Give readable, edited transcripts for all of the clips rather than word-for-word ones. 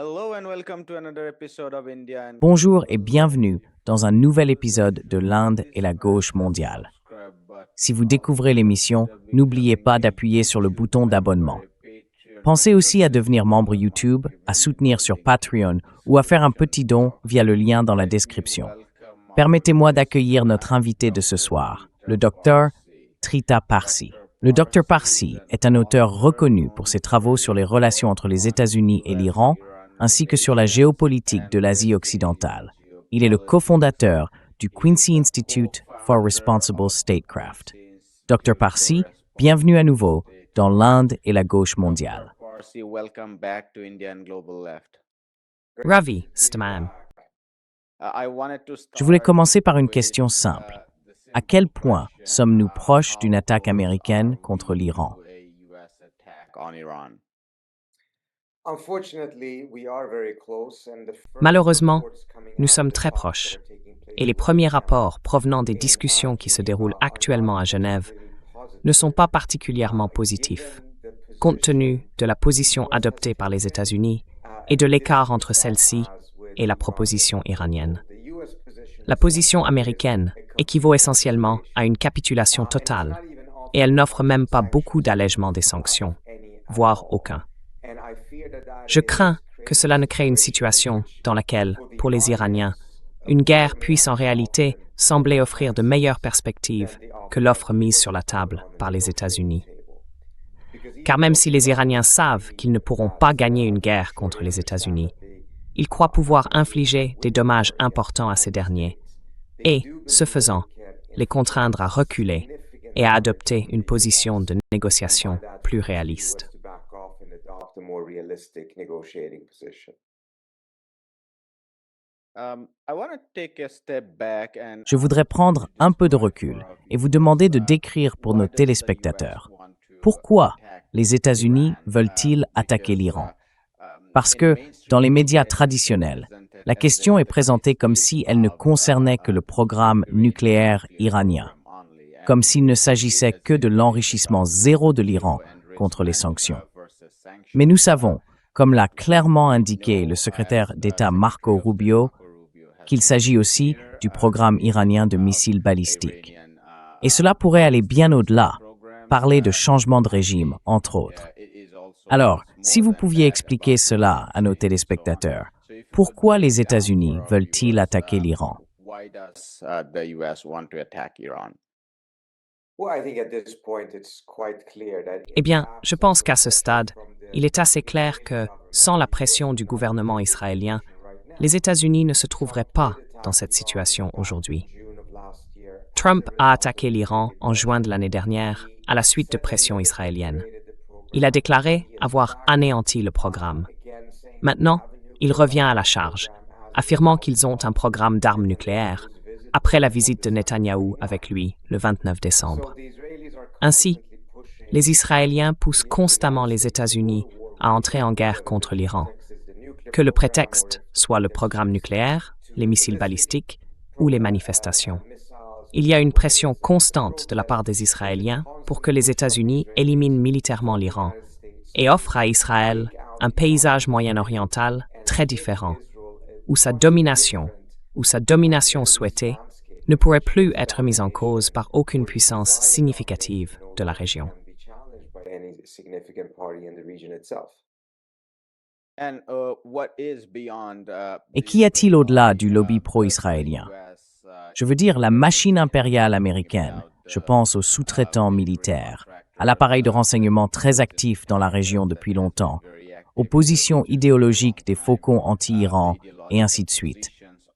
Hello and welcome to another episode of India and Bonjour et bienvenue dans un nouvel épisode de l'Inde et la gauche mondiale. Si vous découvrez l'émission, n'oubliez pas d'appuyer sur le bouton d'abonnement. Pensez aussi à devenir membre YouTube, à soutenir sur Patreon ou à faire un petit don via le lien dans la description. Permettez-moi d'accueillir notre invité de ce soir, le Dr Trita Parsi. Le Dr Parsi est un auteur reconnu pour ses travaux sur les relations entre les États-Unis et l'Iran, ainsi que sur la géopolitique de l'Asie occidentale. Il est le cofondateur du Quincy Institute for Responsible Statecraft. Dr Parsi, bienvenue à nouveau dans l'Inde et la gauche mondiale. Parsi, welcome back to India and Global Left. Ravi, Staman. I wanted to Je voulais start commencer par une with, question simple. À quel point sommes-nous proches d'une attaque américaine contre l'Iran? a US attack on Iran. Malheureusement, nous sommes très proches. Et les premiers rapports provenant des discussions qui se déroulent actuellement à Genève ne sont pas particulièrement positifs, compte tenu de la position adoptée par les États-Unis et de l'écart entre celle-ci et la proposition iranienne. La position américaine équivaut essentiellement à une capitulation totale, et elle n'offre même pas beaucoup d'allègement des sanctions, voire aucun. Je crains que cela ne crée une situation dans laquelle, pour les Iraniens, une guerre puisse en réalité sembler offrir de meilleures perspectives que l'offre mise sur la table par les États-Unis. Car même si les Iraniens savent qu'ils ne pourront pas gagner une guerre contre les États-Unis, ils croient pouvoir infliger des dommages importants à ces derniers et, ce faisant, les contraindre à reculer et à adopter une position de négociation plus réaliste. I want to take a step back and Je voudrais prendre un peu de recul et vous demander de décrire pour nos téléspectateurs pourquoi les États-Unis veulent-ils attaquer l'Iran? Parce que, dans les médias traditionnels, la question est présentée comme si elle ne concernait que le programme nucléaire iranien, comme s'il ne s'agissait que de l'enrichissement zéro de l'Iran contre les sanctions. Mais nous savons, comme l'a clairement indiqué le secrétaire d'État Marco Rubio, qu'il s'agit aussi du programme iranien de missiles balistiques. Et cela pourrait aller bien au-delà, parler de changement de régime, entre autres. Alors, si vous pouviez expliquer cela à nos téléspectateurs, pourquoi les États-Unis veulent-ils attaquer l'Iran? Why does the US want to attack Iran? Eh bien, je pense qu'à ce stade, il est assez clair que, sans la pression du gouvernement israélien, les États-Unis ne se trouveraient pas dans cette situation aujourd'hui. Trump a attaqué l'Iran en juin de l'année dernière à la suite de pressions israéliennes. Il a déclaré avoir anéanti le programme. Maintenant, il revient à la charge, affirmant qu'ils ont un programme d'armes nucléaires, après la visite de Netanyahou avec lui le 29 décembre. Ainsi, les Israéliens poussent constamment les États-Unis à entrer en guerre contre l'Iran, que le prétexte soit le programme nucléaire, les missiles balistiques ou les manifestations. Il y a une pression constante de la part des Israéliens pour que les États-Unis éliminent militairement l'Iran et offrent à Israël un paysage moyen-oriental très différent, où sa domination souhaitée ne pourrait plus être mise en cause par aucune puissance significative de la région. And what is beyond Et qu'y a-t-il au-delà du lobby pro-israélien? Je veux dire la machine impériale américaine. Je pense aux sous-traitants militaires, à l'appareil de renseignement très actif dans la région depuis longtemps, aux positions idéologiques des faucons anti-Iran, et ainsi de suite.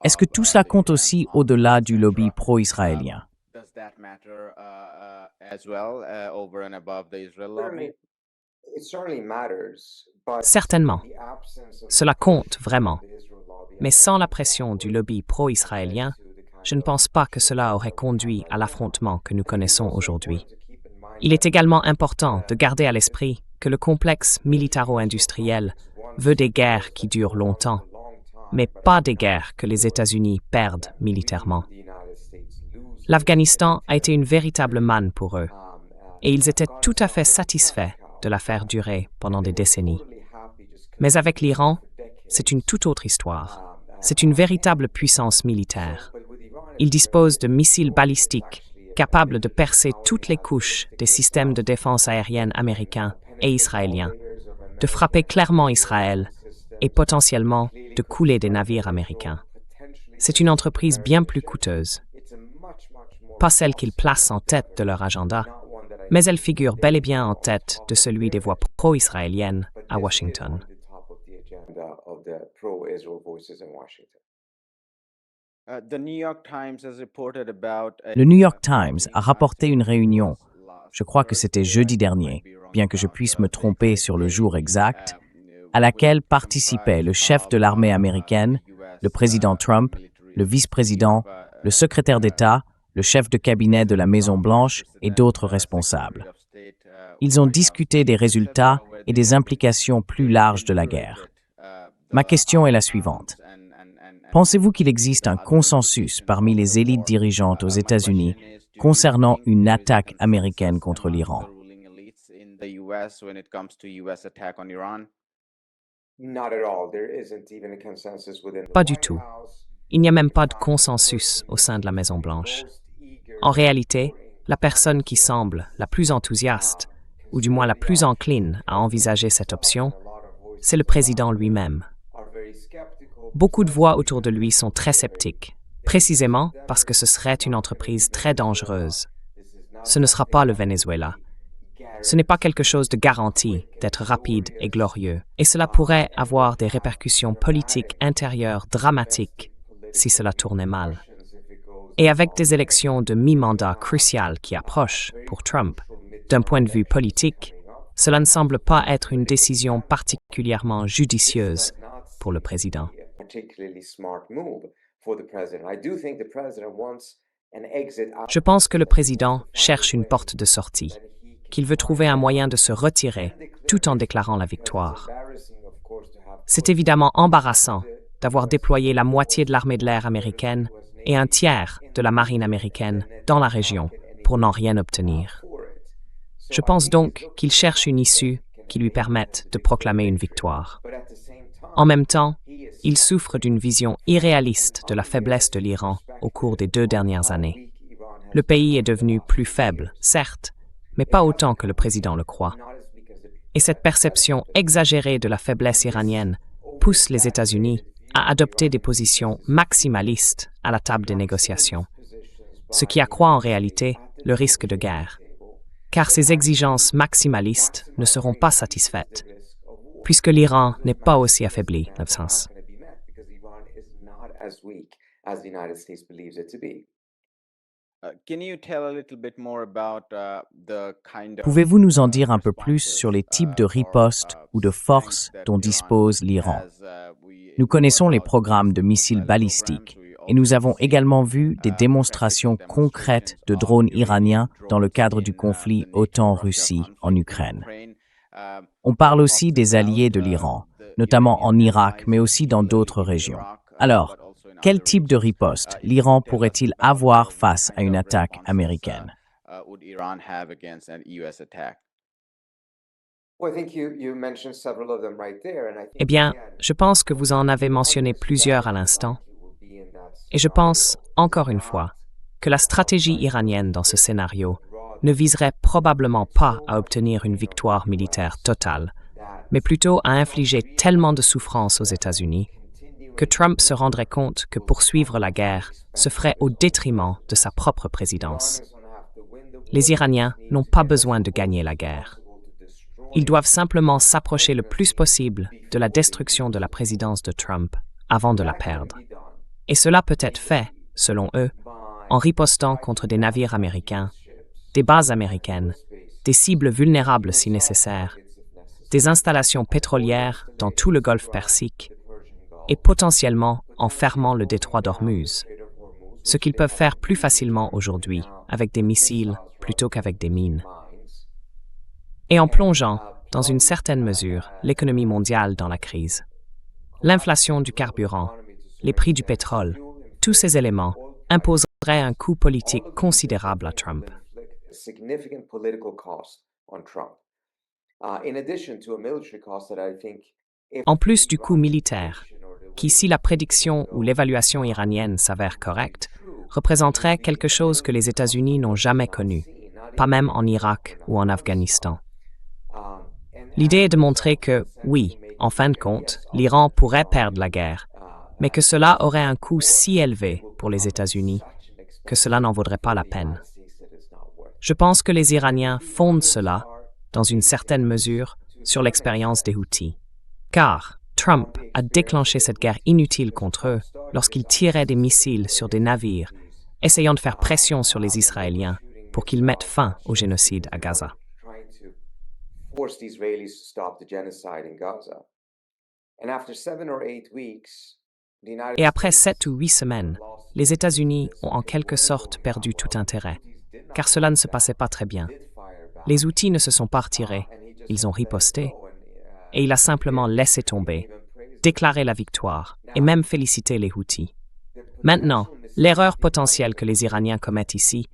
Est-ce que tout cela compte aussi au-delà du lobby pro-israélien? Does that matter as well over and above the Israel lobby? Certainement, cela compte vraiment. Mais sans la pression du lobby pro-israélien, je ne pense pas que cela aurait conduit à l'affrontement que nous connaissons aujourd'hui. Il est également important de garder à l'esprit que le complexe militaro-industriel veut des guerres qui durent longtemps, mais pas des guerres que les États-Unis perdent militairement. L'Afghanistan a été une véritable manne pour eux, et ils étaient tout à fait satisfaits de la faire durer pendant des décennies. Mais avec l'Iran, c'est une toute autre histoire. C'est une véritable puissance militaire. Il dispose de missiles balistiques capables de percer toutes les couches des systèmes de défense aérienne américains et israéliens, de frapper clairement Israël et potentiellement de couler des navires américains. C'est une entreprise bien plus coûteuse. Pas celle qu'ils placent en tête de leur agenda, mais elle figure bel et bien en tête de celui des voix pro-israéliennes à Washington. Le New York Times a rapporté une réunion, je crois que c'était jeudi dernier, bien que je puisse me tromper sur le jour exact, à laquelle participaient le chef de l'armée américaine, le président Trump, le vice-président, le secrétaire d'État, le chef de cabinet de la Maison-Blanche et d'autres responsables. Ils ont discuté des résultats et des implications plus larges de la guerre. Ma question est la suivante. Pensez-vous qu'il existe un consensus parmi les élites dirigeantes aux États-Unis concernant une attaque américaine contre l'Iran? Pas du tout. Il n'y a même pas de consensus au sein de la Maison-Blanche. En réalité, la personne qui semble la plus enthousiaste, ou du moins la plus encline à envisager cette option, c'est le président lui-même. Beaucoup de voix autour de lui sont très sceptiques, précisément parce que ce serait une entreprise très dangereuse. Ce ne sera pas le Venezuela. Ce n'est pas quelque chose de garanti d'être rapide et glorieux, et cela pourrait avoir des répercussions politiques intérieures dramatiques si cela tournait mal. Et avec des élections de mi-mandat cruciales qui approchent pour Trump, d'un point de vue politique, cela ne semble pas être une décision particulièrement judicieuse pour le président. Je pense que le président cherche une porte de sortie, qu'il veut trouver un moyen de se retirer tout en déclarant la victoire. C'est évidemment embarrassant d'avoir déployé la moitié de l'armée de l'air américaine et un tiers de la marine américaine dans la région pour n'en rien obtenir. Je pense donc qu'il cherche une issue qui lui permette de proclamer une victoire. En même temps, il souffre d'une vision irréaliste de la faiblesse de l'Iran au cours des 2 dernières années. Le pays est devenu plus faible, certes, mais pas autant que le président le croit. Et cette perception exagérée de la faiblesse iranienne pousse les États-Unis à adopter des positions maximalistes à la table des négociations, ce qui accroît en réalité le risque de guerre. Car ces exigences maximalistes ne seront pas satisfaites, puisque l'Iran n'est pas aussi affaibli, l'absence. Pouvez-vous nous en dire un peu plus sur les types de ripostes ou de forces dont dispose l'Iran? Nous connaissons les programmes de missiles balistiques et nous avons également vu des démonstrations concrètes de drones iraniens dans le cadre du conflit OTAN-Russie en Ukraine. On parle aussi des alliés de l'Iran, notamment en Irak, mais aussi dans d'autres régions. Alors, quel type de riposte l'Iran pourrait-il avoir face à une attaque américaine? Eh bien, je pense que vous en avez mentionné plusieurs à l'instant. Et je pense, encore une fois, que la stratégie iranienne dans ce scénario ne viserait probablement pas à obtenir une victoire militaire totale, mais plutôt à infliger tellement de souffrance aux États-Unis que Trump se rendrait compte que poursuivre la guerre se ferait au détriment de sa propre présidence. Les Iraniens n'ont pas besoin de gagner la guerre. Ils doivent simplement s'approcher le plus possible de la destruction de la présidence de Trump avant de la perdre. Et cela peut être fait, selon eux, en ripostant contre des navires américains, des bases américaines, des cibles vulnérables si nécessaire, des installations pétrolières dans tout le golfe Persique et potentiellement en fermant le détroit d'Ormuz, ce qu'ils peuvent faire plus facilement aujourd'hui avec des missiles plutôt qu'avec des mines. Et en plongeant, dans une certaine mesure, l'économie mondiale dans la crise. L'inflation du carburant, les prix du pétrole, tous ces éléments imposeraient un coût politique considérable à Trump. In addition to a military cost that I think En plus du coût militaire, qui, si la prédiction ou l'évaluation iranienne s'avère correcte, représenterait quelque chose que les États-Unis n'ont jamais connu, pas même en Irak ou en Afghanistan. L'idée est de montrer que, oui, en fin de compte, l'Iran pourrait perdre la guerre, mais que cela aurait un coût si élevé pour les États-Unis que cela n'en vaudrait pas la peine. Je pense que les Iraniens fondent cela, dans une certaine mesure, sur l'expérience des Houthis. Car Trump a déclenché cette guerre inutile contre eux lorsqu'il tirait des missiles sur des navires, essayant de faire pression sur les Israéliens pour qu'ils mettent fin au génocide à Gaza. Et après 7 ou 8 semaines, les États-Unis ont en quelque sorte perdu tout intérêt, car cela ne se passait pas très bien. Les Houthis ne se sont pas retirés, ils ont riposté, et il a simplement laissé tomber, déclaré la victoire, et même félicité les Houthis. Maintenant, l'erreur potentielle que les Iraniens commettent ici,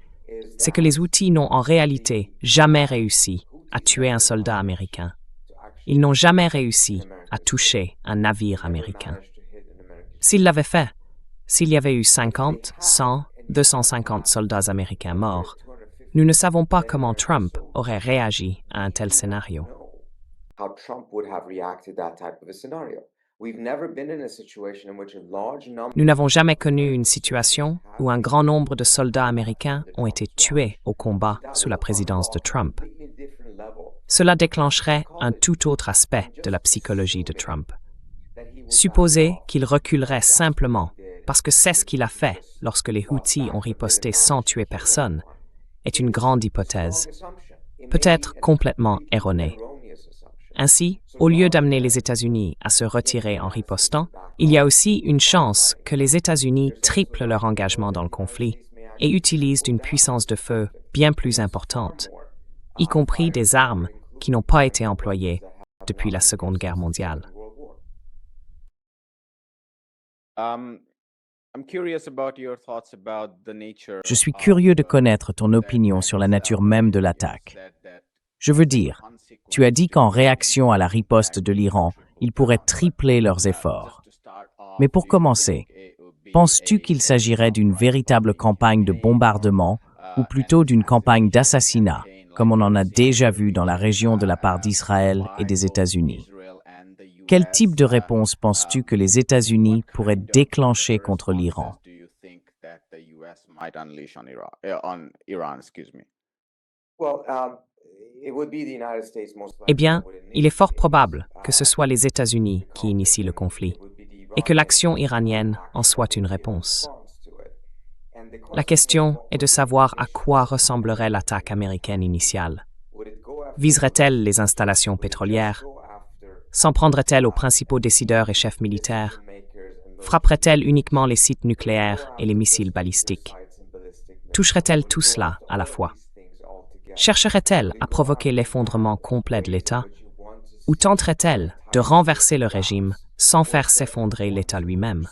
c'est que les Houthis n'ont en réalité jamais réussi à tuer un soldat américain. Ils n'ont jamais réussi à toucher un navire américain. S'ils l'avaient fait, s'il y avait eu 50, 100, 250 soldats américains morts, nous ne savons pas comment Trump aurait réagi à un tel scénario. Nous n'avons jamais connu une situation où un grand nombre de soldats américains ont été tués au combat sous la présidence de Trump. Cela déclencherait un tout autre aspect de la psychologie de Trump. Supposer qu'il reculerait simplement parce que c'est ce qu'il a fait lorsque les Houthis ont riposté sans tuer personne est une grande hypothèse, peut-être complètement erronée. Ainsi, au lieu d'amener les États-Unis à se retirer en ripostant, il y a aussi une chance que les États-Unis triplent leur engagement dans le conflit et utilisent une puissance de feu bien plus importante, y compris des armes qui n'ont pas été employées depuis la Seconde Guerre mondiale. Je suis curieux de connaître ton opinion sur la nature même de l'attaque. Je veux dire, tu as dit qu'en réaction à la riposte de l'Iran, ils pourraient tripler leurs efforts. Mais pour commencer, penses-tu qu'il s'agirait d'une véritable campagne de bombardement ou plutôt d'une campagne d'assassinat, comme on en a déjà vu dans la région de la part d'Israël et des États-Unis? Quel type de réponse penses-tu que les États-Unis pourraient déclencher contre l'Iran? Eh bien, il est fort probable que ce soit les États-Unis qui initient le conflit et que l'action iranienne en soit une réponse. La question est de savoir à quoi ressemblerait l'attaque américaine initiale. Viserait-elle les installations pétrolières? S'en prendrait-elle aux principaux décideurs et chefs militaires? Frapperait-elle uniquement les sites nucléaires et les missiles balistiques? Toucherait-elle tout cela à la fois? Chercherait-elle à provoquer l'effondrement complet de l'État? Ou tenterait-elle de renverser le régime sans faire s'effondrer l'État lui-même?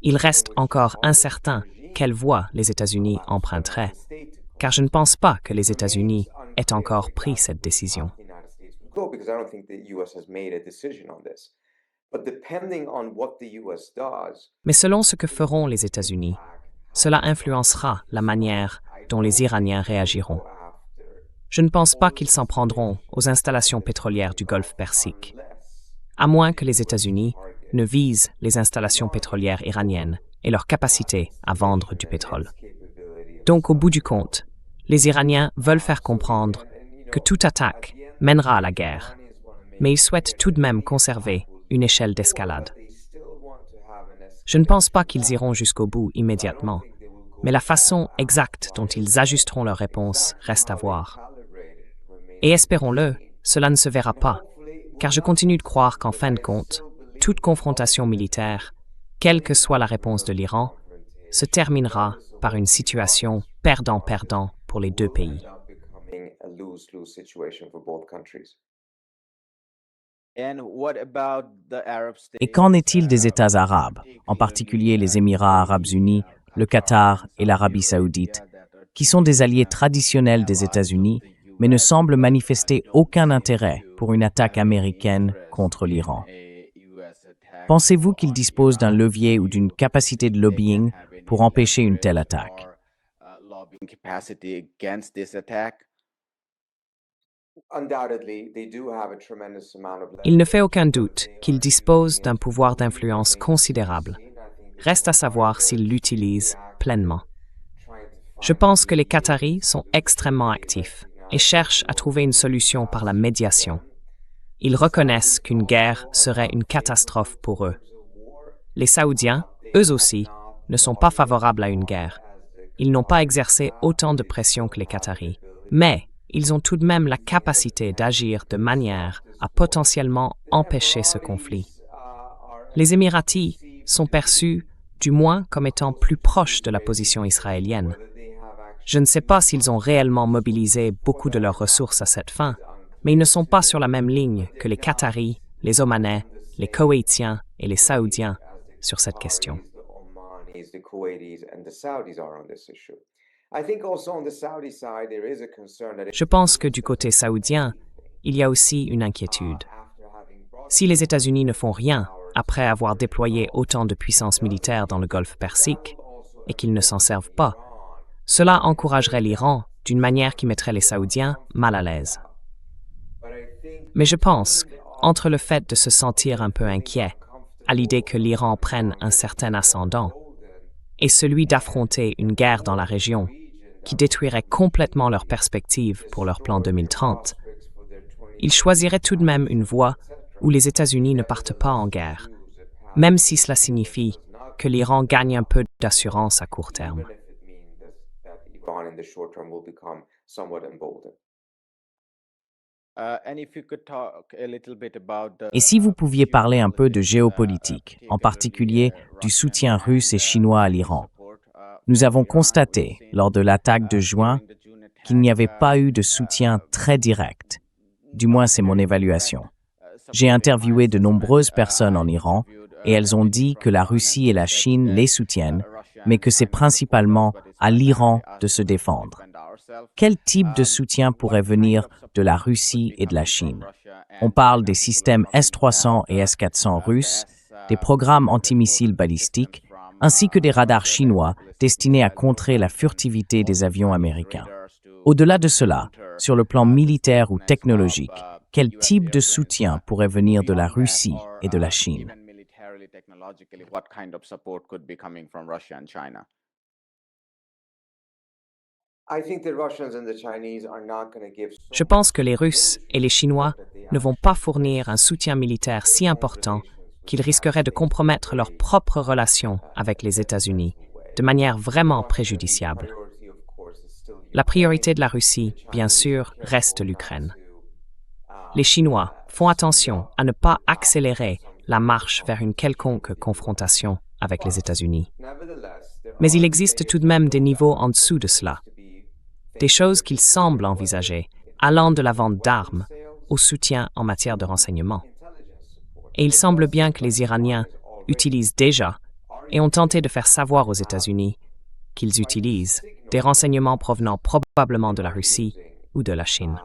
Il reste encore incertain quelle voie les États-Unis emprunteraient, car je ne pense pas que les États-Unis aient encore pris cette décision. Mais selon ce que feront les États-Unis, cela influencera la manière dont les Iraniens réagiront. Je ne pense pas qu'ils s'en prendront aux installations pétrolières du Golfe Persique, à moins que les États-Unis ne visent les installations pétrolières iraniennes et leur capacité à vendre du pétrole. Donc, au bout du compte, les Iraniens veulent faire comprendre que toute attaque mènera à la guerre, mais ils souhaitent tout de même conserver une échelle d'escalade. Je ne pense pas qu'ils iront jusqu'au bout immédiatement, mais la façon exacte dont ils ajusteront leur réponse reste à voir. Et espérons-le, cela ne se verra pas, car je continue de croire qu'en fin de compte, toute confrontation militaire, quelle que soit la réponse de l'Iran, se terminera par une situation perdant-perdant pour les deux pays. Et qu'en est-il des États arabes, en particulier les Émirats arabes unis, le Qatar et l'Arabie saoudite, qui sont des alliés traditionnels des États-Unis, mais ne semble manifester aucun intérêt pour une attaque américaine contre l'Iran. Pensez-vous qu'il dispose d'un levier ou d'une capacité de lobbying pour empêcher une telle attaque? Il ne fait aucun doute qu'il dispose d'un pouvoir d'influence considérable. Reste à savoir s'il l'utilise pleinement. Je pense que les Qataris sont extrêmement actifs et cherchent à trouver une solution par la médiation. Ils reconnaissent qu'une guerre serait une catastrophe pour eux. Les Saoudiens, eux aussi, ne sont pas favorables à une guerre. Ils n'ont pas exercé autant de pression que les Qataris, mais ils ont tout de même la capacité d'agir de manière à potentiellement empêcher ce conflit. Les Émiratis sont perçus, du moins, comme étant plus proches de la position israélienne. Je ne sais pas s'ils ont réellement mobilisé beaucoup de leurs ressources à cette fin, mais ils ne sont pas sur la même ligne que les Qataris, les Omanais, les Koweïtiens et les Saoudiens sur cette question. Je pense que du côté saoudien, il y a aussi une inquiétude. Si les États-Unis ne font rien après avoir déployé autant de puissance militaire dans le Golfe Persique et qu'ils ne s'en servent pas, cela encouragerait l'Iran d'une manière qui mettrait les Saoudiens mal à l'aise. Mais je pense, entre le fait de se sentir un peu inquiet à l'idée que l'Iran prenne un certain ascendant et celui d'affronter une guerre dans la région qui détruirait complètement leurs perspectives pour leur plan 2030, ils choisiraient tout de même une voie où les États-Unis ne partent pas en guerre, même si cela signifie que l'Iran gagne un peu d'assurance à court terme. Et si vous pouviez parler un peu de géopolitique, en particulier du soutien russe et chinois à l'Iran. Nous avons constaté, lors de l'attaque de juin, qu'il n'y avait pas eu de soutien très direct. Du moins, c'est mon évaluation. J'ai interviewé de nombreuses personnes en Iran et elles ont dit que la Russie et la Chine les soutiennent, mais que c'est principalement à l'Iran de se défendre. Quel type de soutien pourrait venir de la Russie et de la Chine? On parle des systèmes S-300 et S-400 russes, des programmes antimissiles balistiques, ainsi que des radars chinois destinés à contrer la furtivité des avions américains. Au-delà de cela, sur le plan militaire ou technologique, quel type de soutien pourrait venir de la Russie et de la Chine? Je pense que les Russes et les Chinois ne vont pas fournir un soutien militaire si important qu'ils risqueraient de compromettre leurs propres relations avec les États-Unis de manière vraiment préjudiciable. La priorité de la Russie, bien sûr, reste l'Ukraine. Les Chinois font attention à ne pas accélérer la marche vers une quelconque confrontation avec les États-Unis. Mais il existe tout de même des niveaux en dessous de cela, des choses qu'ils semblent envisager, allant de la vente d'armes au soutien en matière de renseignement. Et il semble bien que les Iraniens utilisent déjà et ont tenté de faire savoir aux États-Unis qu'ils utilisent des renseignements provenant probablement de la Russie ou de la Chine.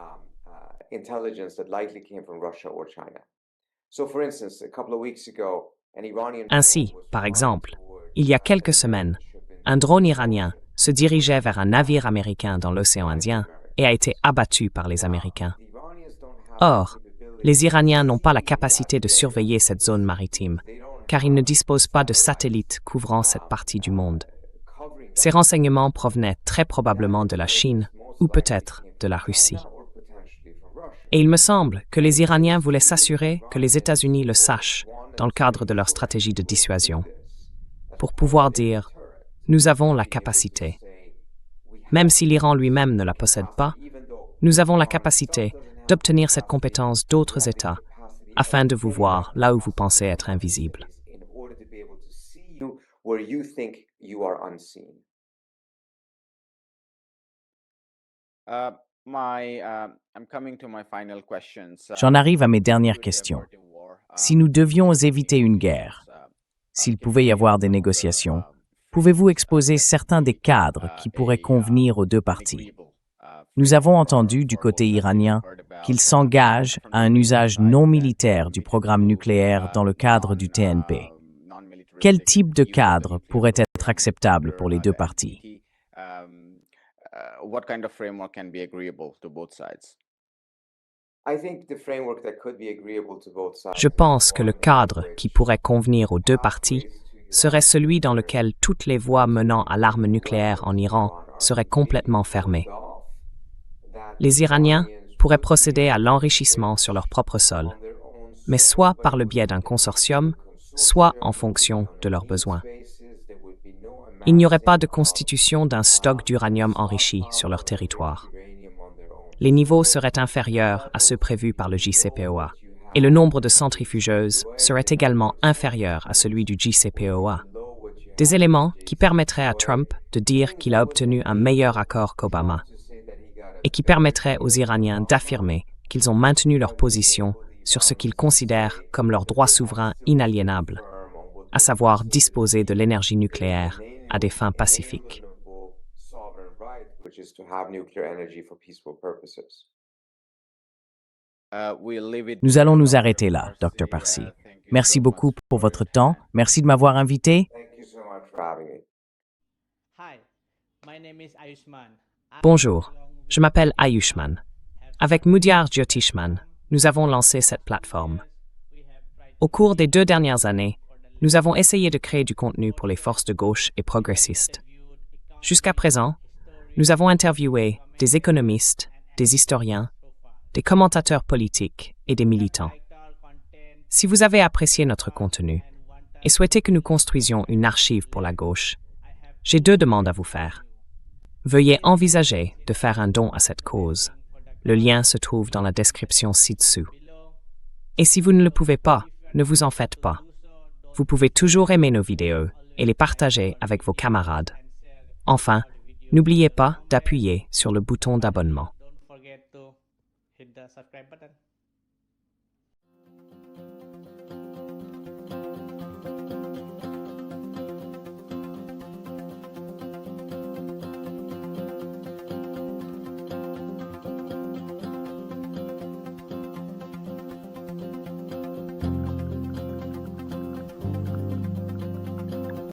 Ainsi, par exemple, il y a quelques semaines, un drone iranien se dirigeait vers un navire américain dans l'océan Indien et a été abattu par les Américains. Or, les Iraniens n'ont pas la capacité de surveiller cette zone maritime, car ils ne disposent pas de satellites couvrant cette partie du monde. Ces renseignements provenaient très probablement de la Chine ou peut-être de la Russie. Et il me semble que les Iraniens voulaient s'assurer que les États-Unis le sachent dans le cadre de leur stratégie de dissuasion, pour pouvoir dire « nous avons la capacité ». Même si l'Iran lui-même ne la possède pas, nous avons la capacité d'obtenir cette compétence d'autres États afin de vous voir là où vous pensez être invisible. J'en arrive à mes dernières questions. Si nous devions éviter une guerre, s'il pouvait y avoir des négociations, pouvez-vous exposer certains des cadres qui pourraient convenir aux deux parties? nous avons entendu du côté iranien qu'il s'engage à un usage non militaire du programme nucléaire dans le cadre du TNP. Quel type de cadre pourrait être acceptable pour les deux parties? What kind of framework can be agreeable to both sides? Je pense que le cadre qui pourrait convenir aux deux parties serait celui dans lequel toutes les voies menant à l'arme nucléaire en Iran seraient complètement fermées. Les Iraniens pourraient procéder à l'enrichissement sur leur propre sol, mais soit par le biais d'un consortium, soit en fonction de leurs besoins. Il n'y aurait pas de constitution d'un stock d'uranium enrichi sur leur territoire. Les niveaux seraient inférieurs à ceux prévus par le JCPOA, et le nombre de centrifugeuses serait également inférieur à celui du JCPOA. Des éléments qui permettraient à Trump de dire qu'il a obtenu un meilleur accord qu'Obama, et qui permettraient aux Iraniens d'affirmer qu'ils ont maintenu leur position sur ce qu'ils considèrent comme leur droit souverain inaliénable, à savoir disposer de l'énergie nucléaire à des fins pacifiques. Nous allons nous arrêter là, Dr. Parsi. Merci beaucoup pour votre temps. Merci de m'avoir invité. Bonjour, je m'appelle Ayushman. Avec Mudyar Jyotishman, nous avons lancé cette plateforme. Au cours des 2 dernières années, nous avons essayé de créer du contenu pour les forces de gauche et progressistes. Jusqu'à présent, nous avons interviewé des économistes, des historiens, des commentateurs politiques et des militants. Si vous avez apprécié notre contenu et souhaitez que nous construisions une archive pour la gauche, j'ai 2 demandes à vous faire. Veuillez envisager de faire un don à cette cause. Le lien se trouve dans la description ci-dessous. Et si vous ne le pouvez pas, ne vous en faites pas. Vous pouvez toujours aimer nos vidéos et les partager avec vos camarades. Enfin, n'oubliez pas d'appuyer sur le bouton d'abonnement. Hit the subscribe button.